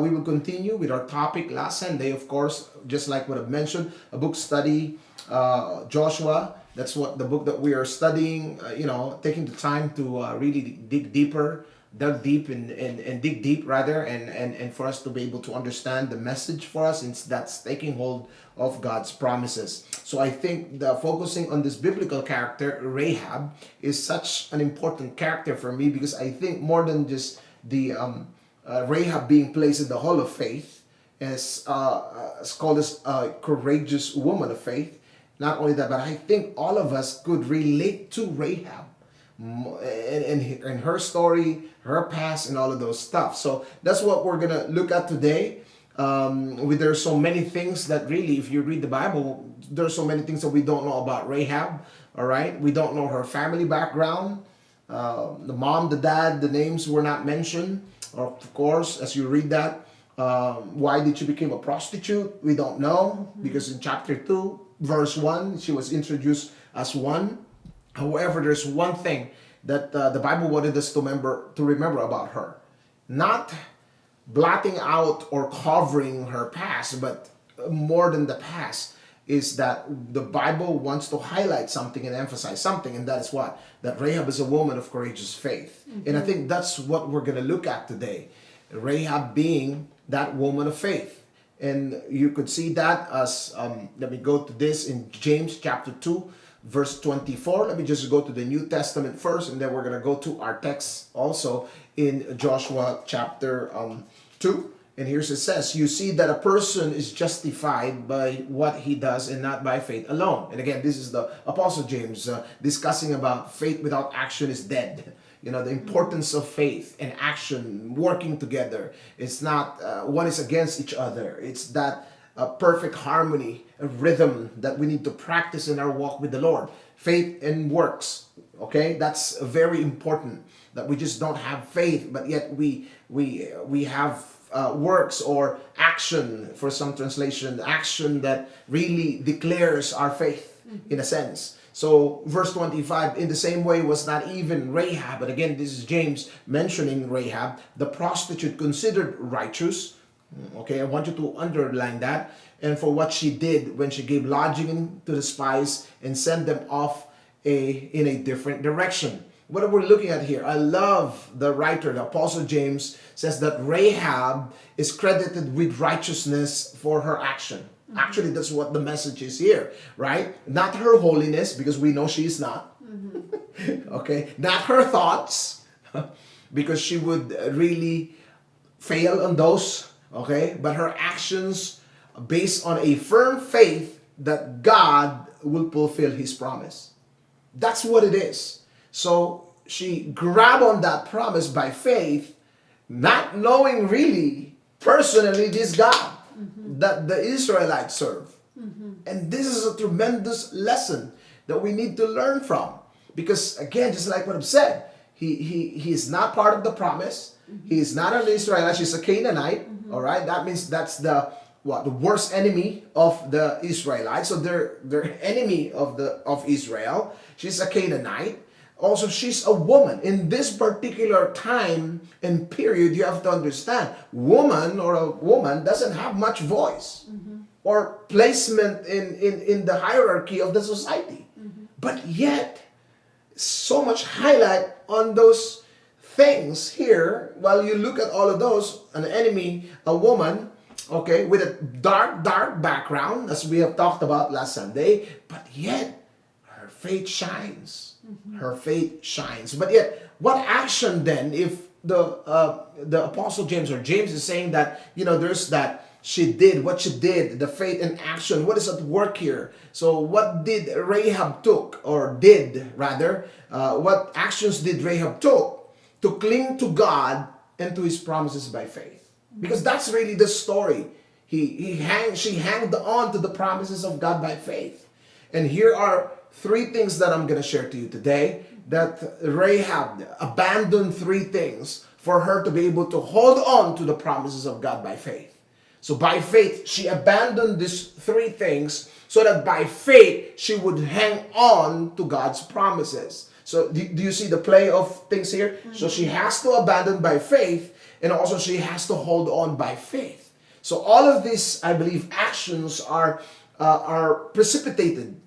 We will continue with our topic last Sunday, of course, just like what I've mentioned, a book study, Joshua. That's what the book that we are studying, taking the time to really dig deeper, dug deep and dig deep rather, and for us to be able to understand the message for us, and that's taking hold of God's promises. So I think the focusing on this biblical character, Rahab, is such an important character for me because I think more than just the Rahab being placed in the Hall of Faith as called as a courageous woman of faith. Not only that, but I think all of us could relate to Rahab and her story, her past, and all of those stuff. So that's what we're gonna look at today. There's so many things that really, if you read the Bible, there's so many things that we don't know about Rahab. All right, we don't know her family background. The mom, the dad, the names were not mentioned. Or of course, as you read that, why did she become a prostitute? We don't know, because in chapter 2, verse 1, she was introduced as one. However, there's one thing that the Bible wanted us to remember about her. Not blotting out or covering her past, but more than the past, is that the Bible wants to highlight something and emphasize something, and that is what? That Rahab is a woman of courageous faith. And I think that's what we're going to look at today. Rahab being that woman of faith. And you could see that as, let me go to this in James chapter 2, verse 24. Let me just go to the New Testament first, and then we're going to go to our text also in Joshua chapter 2. And here's it says, you see that a person is justified by what he does and not by faith alone. And again, this is the Apostle James discussing about faith without action is dead. You know, the importance of faith and action working together. It's not one is against each other. It's that perfect harmony, a rhythm that we need to practice in our walk with the Lord. Faith and works, okay? That's very important, that we just don't have faith, but yet we have works or action, for some translation, action that really declares our faith in a sense. So verse 25, in the same way was not even Rahab, but again, this is James mentioning Rahab, the prostitute, considered righteous. Okay, I want you to underline that. And for what she did when she gave lodging to the spies and sent them off in a different direction. What we're looking at here, I love the writer, the Apostle James says that Rahab is credited with righteousness for her action. Actually, that's what the message is here, right? Not her holiness, because we know she is not. Okay, not her thoughts, because she would really fail on those, okay? But her actions based on a firm faith that God will fulfill his promise. That's what it is. So she grabbed on that promise by faith, not knowing really personally this God that the Israelites serve. And this is a tremendous lesson that we need to learn from. Because again, just like what I've said, he is not part of the promise. He is not an Israelite. She's a Canaanite. All right, that means that's the worst enemy of the Israelites. So they're enemy of Israel. She's a Canaanite. Also, she's a woman. In this particular time and period, you have to understand, woman or a woman doesn't have much voice or placement in the hierarchy of the society. But yet, so much highlight on those things here. While you look at all of those, an enemy, a woman, okay, with a dark background, as we have talked about last Sunday, but yet her faith shines. Her faith shines. But yet, what action then, if the Apostle James or James is saying that, there's that she did, what she did, the faith and action, what is at work here? So what did Rahab what actions did Rahab took to cling to God and to his promises by faith? Because that's really the story. She hanged on to the promises of God by faith. And here are 3 things that I'm going to share to you today, that Rahab abandoned 3 things for her to be able to hold on to the promises of God by faith. So by faith, she abandoned these 3 things so that by faith, she would hang on to God's promises. So do you see the play of things here? So she has to abandon by faith, And also she has to hold on by faith. So all of these, I believe, actions are precipitated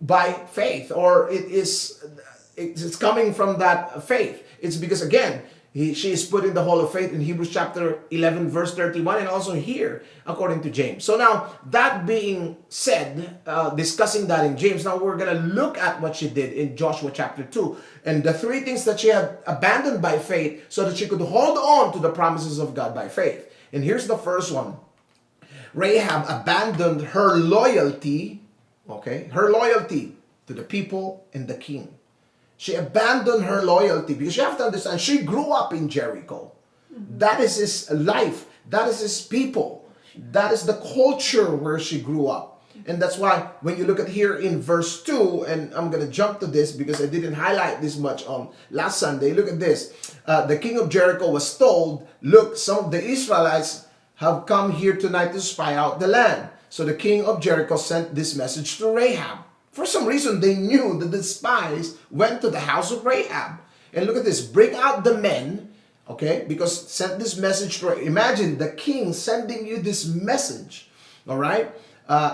by faith, or it's coming from that faith. It's because, again, she is put in the hall of faith in Hebrews chapter 11 verse 31, and also here according to James. So now, that being said, discussing that in James, now we're going to look at what she did in Joshua chapter 2, and the three things that she had abandoned by faith so that she could hold on to the promises of God by faith. And here's the first one. Rahab abandoned her loyalty, her loyalty to the people and the king. She abandoned her loyalty because you have to understand, she grew up in Jericho. That is his life. That is his people. That is the culture where she grew up. And that's why when you look at here in verse 2, and I'm going to jump to this because I didn't highlight this much on last Sunday. Look at this. The king of Jericho was told, look, some of the Israelites have come here tonight to spy out the land. So the king of Jericho sent this message to Rahab. For some reason, they knew that the spies went to the house of Rahab. And look at this. Bring out the men, because sent this message to, imagine the king sending you this message, all right,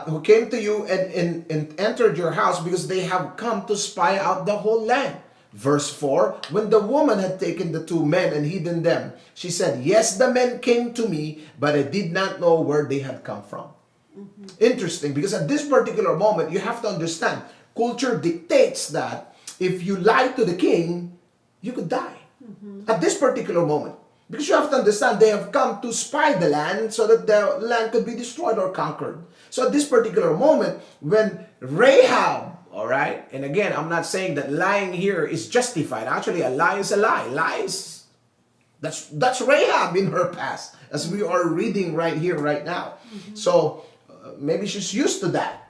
who came to you and entered your house because they have come to spy out the whole land. Verse 4, when the woman had taken the two men and hidden them, she said, yes, the men came to me, but I did not know where they had come from. Interesting, because at this particular moment, you have to understand, culture dictates that if you lie to the king, you could die. At this particular moment. Because you have to understand, they have come to spy the land so that the land could be destroyed or conquered. So at this particular moment, when Rahab, all right, and again, I'm not saying that lying here is justified. Actually, a lie is a lie. Lies, that's Rahab in her past, as we are reading right here, right now. So maybe she's used to that.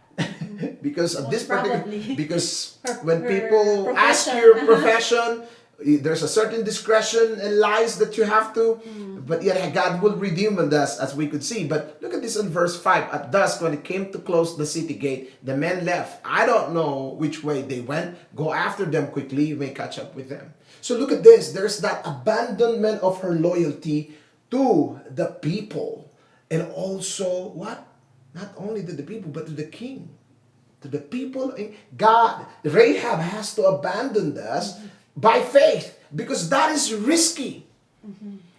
Because of this particular, because when people ask your profession, there's a certain discretion and lies that you have to, but yet God will redeem us, as we could see. But look at this in verse 5. At dusk, when it came to close the city gate, the men left. I don't know which way they went. Go after them quickly. You may catch up with them. So look at this. There's that abandonment of her loyalty to the people. And also, what? Not only to the people, but to the king. To the people. God, Rahab has to abandon us by faith, because that is risky.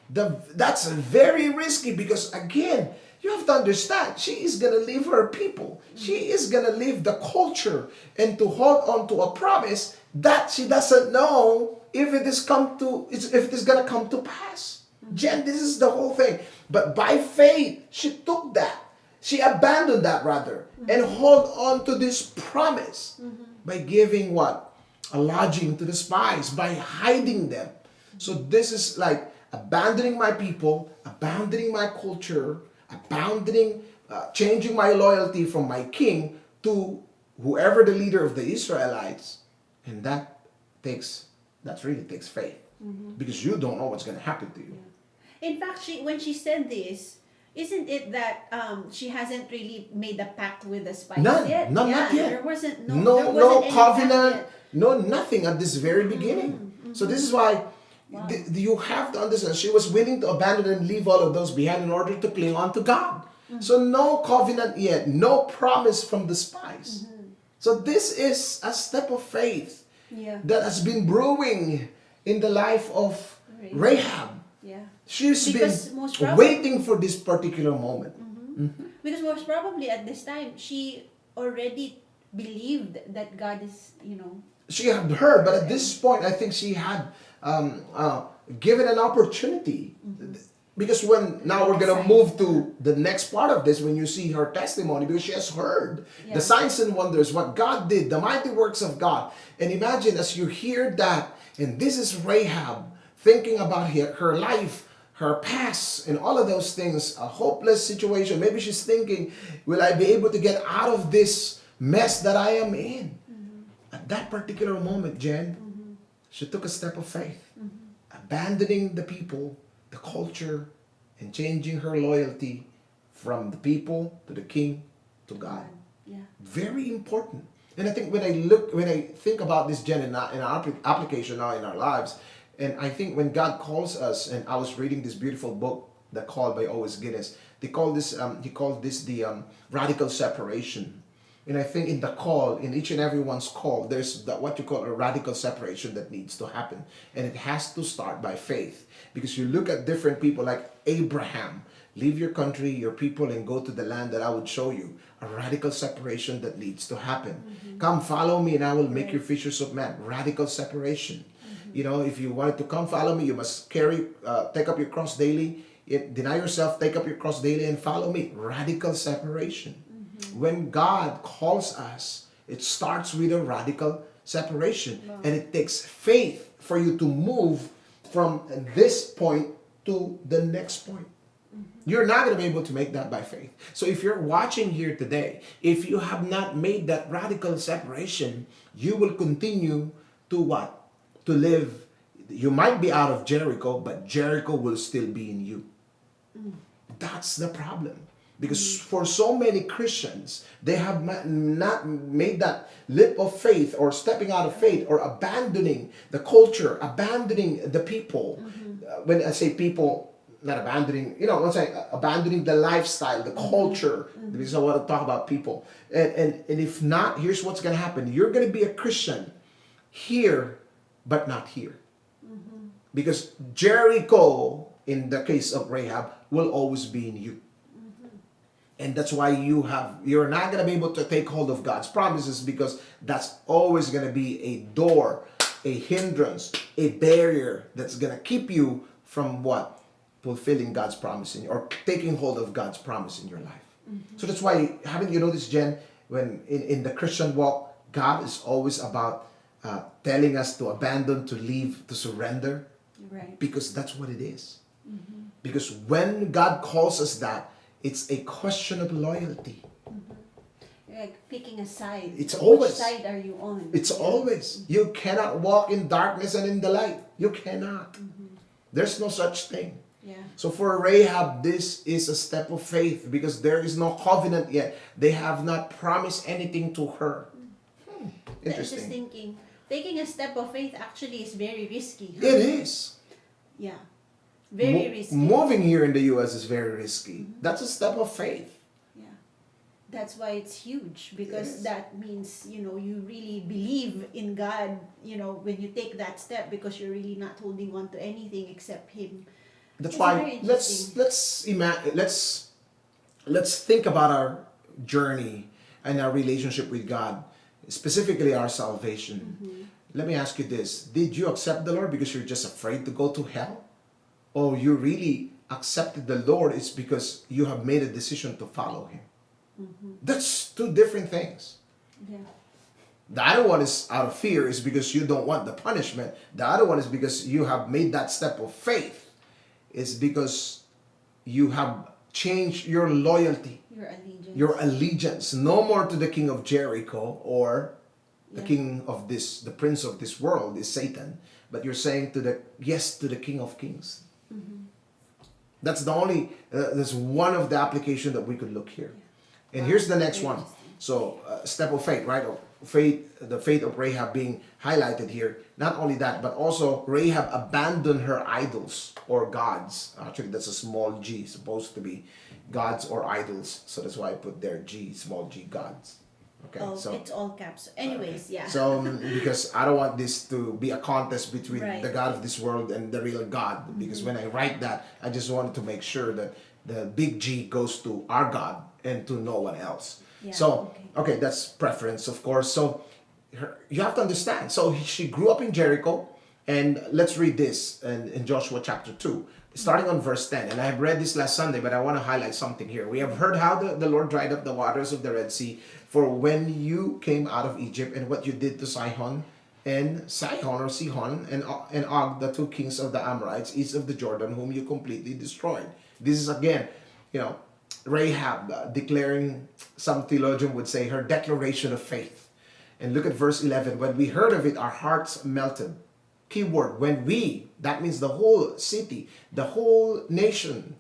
That's very risky, because again, you have to understand, she is going to leave her people. She is going to leave the culture and to hold on to a promise that she doesn't know if it is going to come to pass. Jen, this is the whole thing. But by faith, she took that. She abandoned that rather, and hold on to this promise by giving what? A lodging to the spies, by hiding them. So this is like abandoning my people, abandoning my culture, changing my loyalty from my king to whoever the leader of the Israelites. And that really takes faith, because you don't know what's going to happen to you. Yeah. In fact, when she said this, isn't it that she hasn't really made a pact with the spies yet? Not yet. There wasn't no any covenant, no nothing at this very beginning. So this is why you have to understand, she was willing to abandon and leave all of those behind in order to cling on to God. So no covenant yet, no promise from the spies. So this is a step of faith that has been brewing in the life of Rahab. Yeah. She's been waiting for this particular moment. Because most probably at this time, she already believed that God is, She had heard, but at this point, I think she had given an opportunity. Because now we're going to move to the next part of this, when you see her testimony, because she has heard the signs and wonders, what God did, the mighty works of God. And imagine as you hear that, and this is Rahab thinking about her life, her past, and all of those things, a hopeless situation. Maybe she's thinking, will I be able to get out of this mess that I am in? At that particular moment, Jen, she took a step of faith, abandoning the people, the culture, and changing her loyalty from the people to the king to God. Yeah. Very important. And I think when I think about this, Jen, in our application now in our lives, And I think when God calls us, and I was reading this beautiful book, The Call by O.S. Guinness, they call this, he called this the radical separation. And I think in the call, in each and everyone's call, there's what you call a radical separation that needs to happen. And it has to start by faith. Because you look at different people like Abraham, leave your country, your people, and go to the land that I would show you. A radical separation that needs to happen. Come, follow me, and I will make you fishers of men. Radical separation. You know, if you wanted to come follow me, you must take up your cross daily. Deny yourself, take up your cross daily, and follow me. Radical separation. When God calls us, it starts with a radical separation. Wow. And it takes faith for you to move from this point to the next point. You're not going to be able to make that by faith. So if you're watching here today, if you have not made that radical separation, you will continue to what? To live. You might be out of Jericho, but Jericho will still be in you. That's the problem. Because for so many Christians, they have not made that leap of faith, or stepping out of faith, or abandoning the culture, abandoning the people. When I say people, not abandoning, once abandoning the lifestyle, the culture. Because I want to talk about people. And if not, here's what's going to happen. You're going to be a Christian here, but not here. Because Jericho, in the case of Rahab, will always be in you. And that's why you're not going to be able to take hold of God's promises, because that's always going to be a door, a hindrance, a barrier that's going to keep you from what? Fulfilling God's promise or taking hold of God's promise in your life. So that's why, haven't you noticed, Jen, when in the Christian walk, God is always about telling us to abandon, to leave, to surrender. Right. Because that's what it is. Because when God calls us that, it's a question of loyalty. Like picking a side. It's always. Which side are you on? It's always. You cannot walk in darkness and in the light. You cannot. There's no such thing. Yeah. So for Rahab, this is a step of faith, because there is no covenant yet. They have not promised anything to her. I'm Interesting. just thinking, taking a step of faith actually is very risky. It is. Yeah. Very risky. Moving here in the U.S. is very risky. That's a step of faith. Yeah. That's why it's huge, because Yes. that means, you really believe in God, when you take that step, because you're really not holding on to anything except Him. That's It's why very interesting. let's think about our journey and our relationship with God, specifically our salvation. Let me ask you this: did you accept the Lord because you're just afraid to go to hell, or you really accepted the Lord is because you have made a decision to follow Him? That's two different things. Yeah. The other one is out of fear, is because you don't want the punishment. The other one is because you have made that step of faith. It's because you have changed your loyalty, Your allegiance. your allegiance, no more to the king of Jericho or the Yeah. king of the prince of this world is Satan, but you're saying yes to the King of Kings. That's that's one of the application that we could look here. And here's the next one. So, step of faith, right? The faith of Rahab being highlighted here. Not only that, but also Rahab abandoned her idols or gods. Actually, that's a small g, supposed to be gods or idols. So that's why I put there G, small g, gods. Okay, Oh, it's all caps. Anyways, yeah. So, because I don't want this to be a contest between Right. the God of this world and the real God. Because when I write that, I just wanted to make sure that the big G goes to our God and to no one else. Yeah, So, okay, that's preference, of course. So, you have to understand. So, she grew up in Jericho. And let's read this in Joshua chapter 2, starting on verse 10. And I have read this last Sunday, but I want to highlight something here. We have heard how the Lord dried up the waters of the Red Sea for when you came out of Egypt, and what you did to Sihon and Og, the two kings of the Amorites, east of the Jordan, whom you completely destroyed. This is again, Rahab declaring, some theologian would say, her declaration of faith. And look at verse 11. When we heard of it, our hearts melted. Keyword, when we, that means the whole city, the whole nation,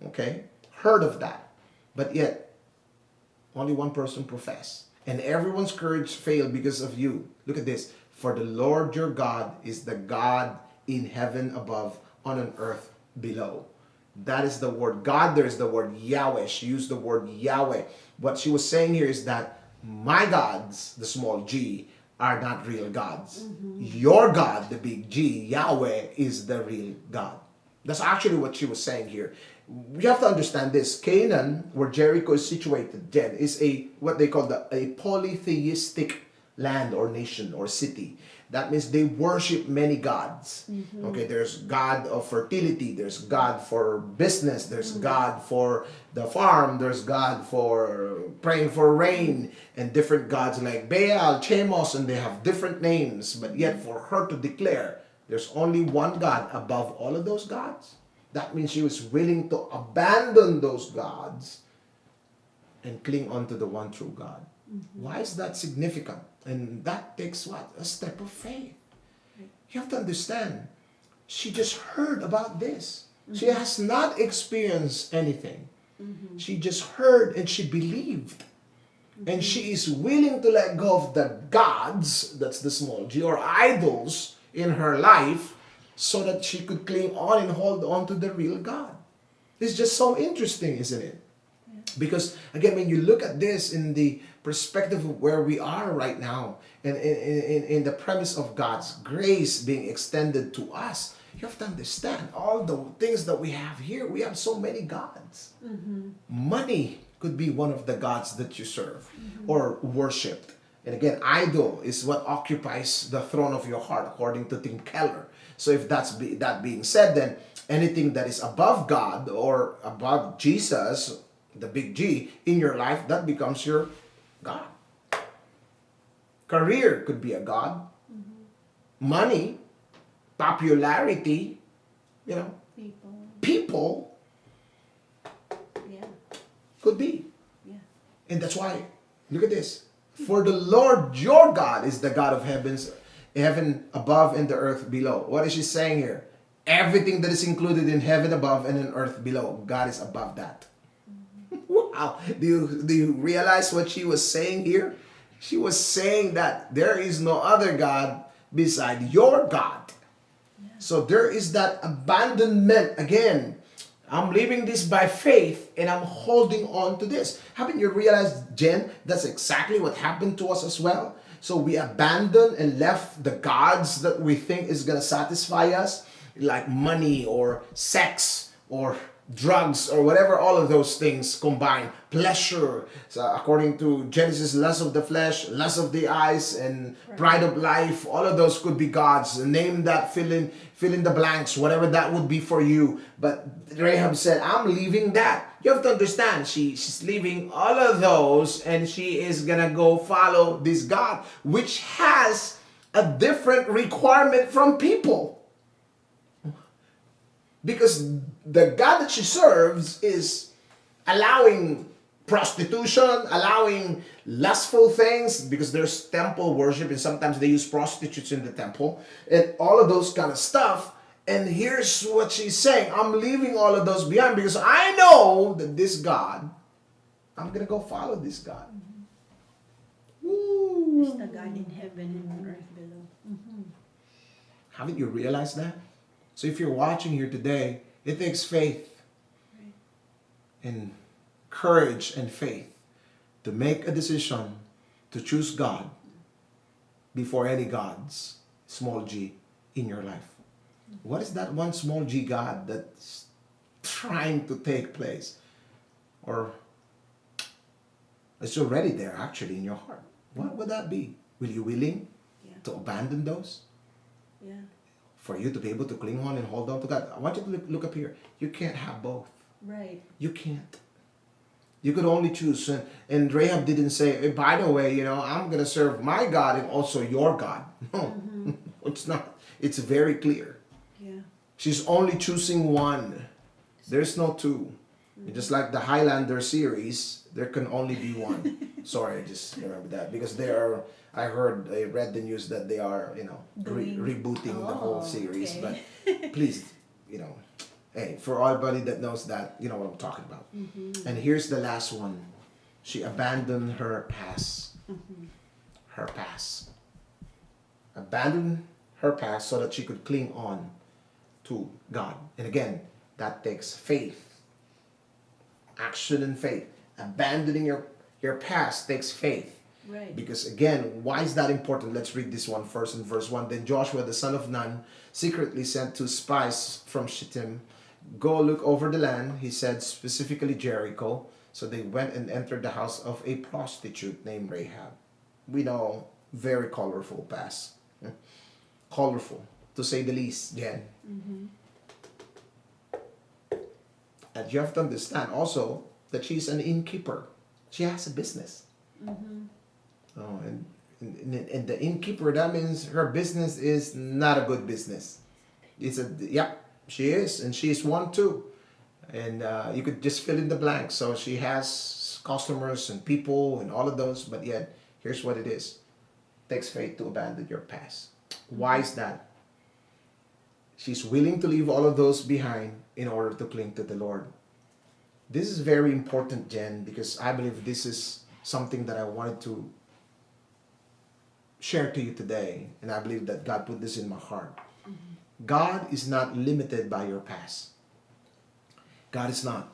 okay, heard of that. But yet, only one person professed. And everyone's courage failed because of you. Look at this. For the Lord your God is the God in heaven above, on an earth below. That is the word God. There is the word Yahweh. She used the word Yahweh. What she was saying here is that my gods, the small g, are not real gods. Your God, the big G, Yahweh, is the real God. That's actually what she was saying here. You have to understand this. Canaan, where Jericho is situated, Jen, is a what they call a polytheistic land or nation or city. That means they worship many gods. Okay, there's God of fertility, there's God for business, there's God for the farm, there's God for praying for rain, and different gods like Baal, Chemos, and they have different names. But yet for her to declare there's only one God above all of those gods, that means she was willing to abandon those gods and cling on to the one true God. Why is that significant? And that takes what? A step of faith. You have to understand, she just heard about this. She has not experienced anything. She just heard and she believed. And she is willing to let go of the gods, that's the small g, or idols in her life, so that she could cling on and hold on to the real God. It's just so interesting, isn't it? Because again, when you look at this in the perspective of where we are right now, and in the premise of God's grace being extended to us, you have to understand all the things that we have here. We have so many gods. Money could be one of the gods that you serve or worshipped. And again, idol is what occupies the throne of your heart, according to Tim Keller. So if that being said, then anything that is above God or above Jesus, the big G, in your life, that becomes your God. Career could be a God. Money, popularity, people could be. And that's why, look at this. For the Lord your God is the God of heaven above and the earth below. What is she saying here? Everything that is included in heaven above and in earth below, God is above that. Wow. Do you realize what she was saying here? She was saying that there is no other God beside your God. So there is that abandonment again. I'm leaving this by faith and I'm holding on to this. Haven't you realized, Jen, that's exactly what happened to us as well? So we abandoned and left the gods that we think is going to satisfy us, like money or sex or drugs or whatever, all of those things combined. Pleasure, so according to Genesis, lust of the flesh, lust of the eyes, and pride of life. All of those could be gods. Name that, fill in the blanks, whatever that would be for you. But Rahab said, I'm leaving that. You have to understand, she's leaving all of those and she is gonna go follow this God, which has a different requirement from people. Because the God that she serves is allowing prostitution, allowing lustful things, because there's temple worship and sometimes they use prostitutes in the temple and all of those kind of stuff. And here's what she's saying: I'm leaving all of those behind because I know that this God, I'm going to go follow this God. It's the God in heaven and on earth below. Haven't you realized that? So if you're watching here today, it takes faith and courage and faith to make a decision to choose God before any gods, small g, in your life. What is that one small g God that's trying to take place? Or it's already there actually in your heart. What would that be? Will you willing to abandon those? Yeah. For you to be able to cling on and hold on to God. I want you to look up here. You can't have both. Right. You can't. You could only choose. And Rahab didn't say, hey, by the way, I'm going to serve my God and also your God. No, it's not. It's very clear. Yeah. She's only choosing one. There's no two. Just like the Highlander series, there can only be one. Sorry, I just remember that. Because I read the news that they are, rebooting the whole series. Okay. But please, hey, for everybody that knows that, you know what I'm talking about. And here's the last one. She abandoned her past. Her past. Abandoned her past so that she could cling on to God. And again, that takes faith. Action and faith. Abandoning your past takes faith. Right. Because again, why is that important? Let's read this one first in verse 1. Then Joshua the son of Nun secretly sent 2 spies from Shittim. Go look over the land, he said, specifically Jericho. So they went and entered the house of a prostitute named Rahab. We know, very colorful past. Colorful, to say the least, Jen. Mm-hmm. And you have to understand also that she's an innkeeper. She has a business. Mm-hmm. Oh, and the innkeeper, that means her business is not a good business. She is, and she is one too. And you could just fill in the blank. So she has customers and people and all of those, but yet, here's what it is. It takes faith to abandon your past. Why is that? She's willing to leave all of those behind in order to cling to the Lord. This is very important, Jen, because I believe this is something that I wanted to share to you today, and I believe that God put this in my heart. Mm-hmm. God is not limited by your past. God is not.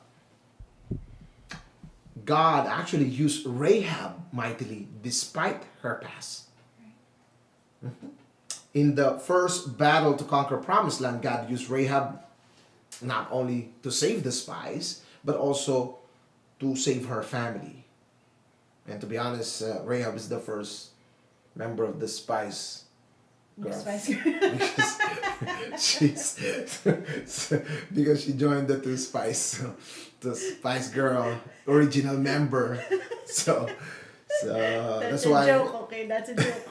God actually used Rahab mightily despite her past. Mm-hmm. In the first battle to conquer Promised Land, God used Rahab not only to save the spies, but also to save her family. And to be honest, Rahab is the first member of the spies girl. Because she joined the 2 spies, the spice girl, original member. So that's why. That's a joke, okay? That's a joke.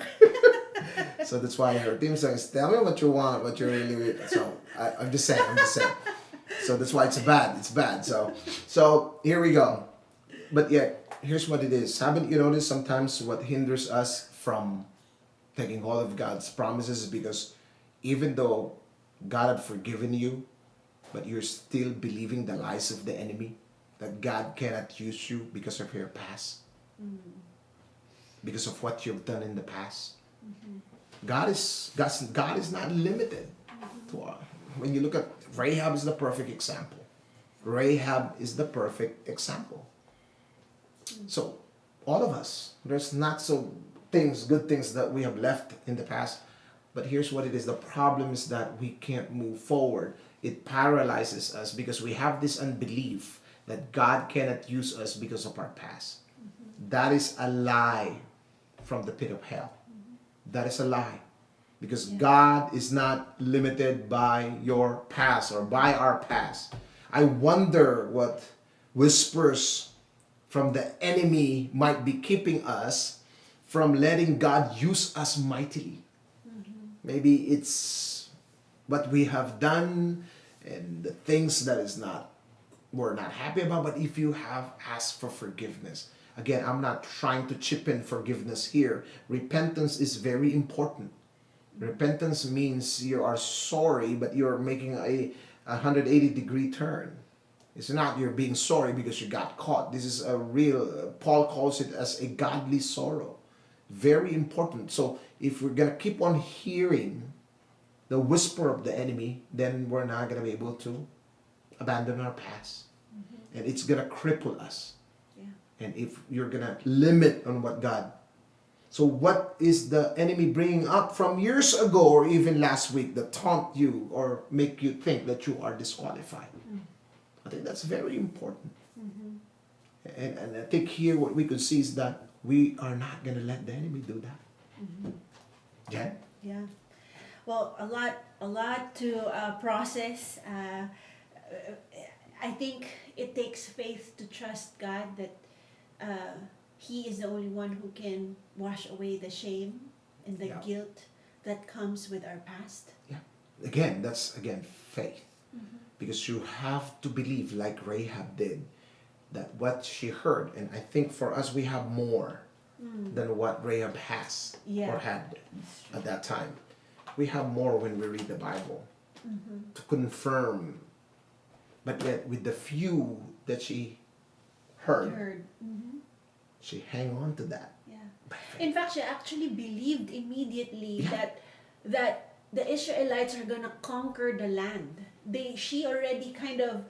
So that's why her theme song is "Tell me what you want, what you really." So I'm just saying. So that's why it's bad. So here we go. But yet, here's what it is. Haven't you noticed sometimes what hinders us from taking hold of God's promises is because even though God had forgiven you, but you're still believing the lies of the enemy, that God cannot use you because of your past, because of what you've done in the past. Mm-hmm. God is not limited to our. When you look at Rahab is the perfect example. Rahab is the perfect example. So all of us, there's not so good things that we have left in the past. But here's what it is. The problem is that we can't move forward. It paralyzes us because we have this unbelief that God cannot use us because of our past. Mm-hmm. That is a lie from the pit of hell. Mm-hmm. That is a lie. Because God is not limited by your past or by our past. I wonder what whispers from the enemy might be keeping us from letting God use us mightily. Mm-hmm. Maybe it's what we have done and the things that we're not happy about. But if you have asked for forgiveness, again, I'm not trying to chip in forgiveness here. Repentance is very important. Repentance means you are sorry, but you're making a 180-degree turn. It's not you're being sorry because you got caught. This is a real, Paul calls it as a godly sorrow. Very important. So if we're going to keep on hearing the whisper of the enemy, then we're not going to be able to abandon our past. Mm-hmm. And it's going to cripple us. Yeah. And if you're going to limit on what God. So what is the enemy bringing up from years ago or even last week that taunt you or make you think that you are disqualified? Mm-hmm. I think that's very important. Mm-hmm. And I think here what we could see is that we are not going to let the enemy do that. Mm-hmm. Yeah? Yeah. Well, a lot to process. I think it takes faith to trust God that He is the only one who can wash away the shame and the guilt that comes with our past. Yeah. Again, that's faith. Mm-hmm. Because you have to believe like Rahab did that what she heard, and I think for us we have more than what Rahab has or had at that time. We have more when we read the Bible to confirm, but yet with the few that she heard. Mm-hmm. She hang on to that. Yeah. In fact, she actually believed immediately that the Israelites are gonna conquer the land. She already kind of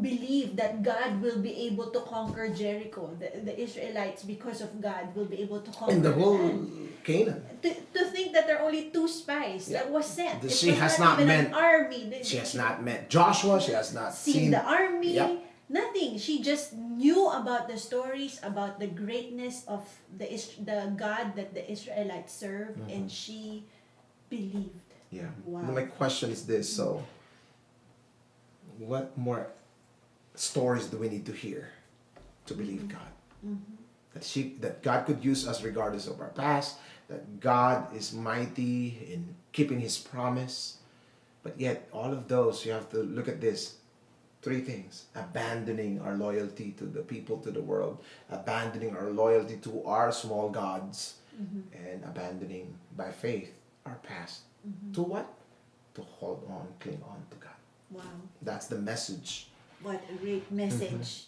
believed that God will be able to conquer Jericho. The Israelites, because of God, will be able to conquer In the the whole land. Canaan. To think that there are only 2 spies Yeah. that was sent. It She was has not not even met- an army. She has not met Joshua. She has not seen the army. Yep. Nothing. She just knew about the stories about the greatness of the God that the Israelites serve, and she believed. Yeah. Wow. My question is this: so, what more stories do we need to hear to believe God? That God could use us regardless of our past. That God is mighty in keeping His promise. But yet, all of those, you have to look at this. 3 things: abandoning our loyalty to the people, to the world, abandoning our loyalty to our small gods, and abandoning by faith our past. To what? To hold on, cling on to God. Wow. That's the message. What a great message.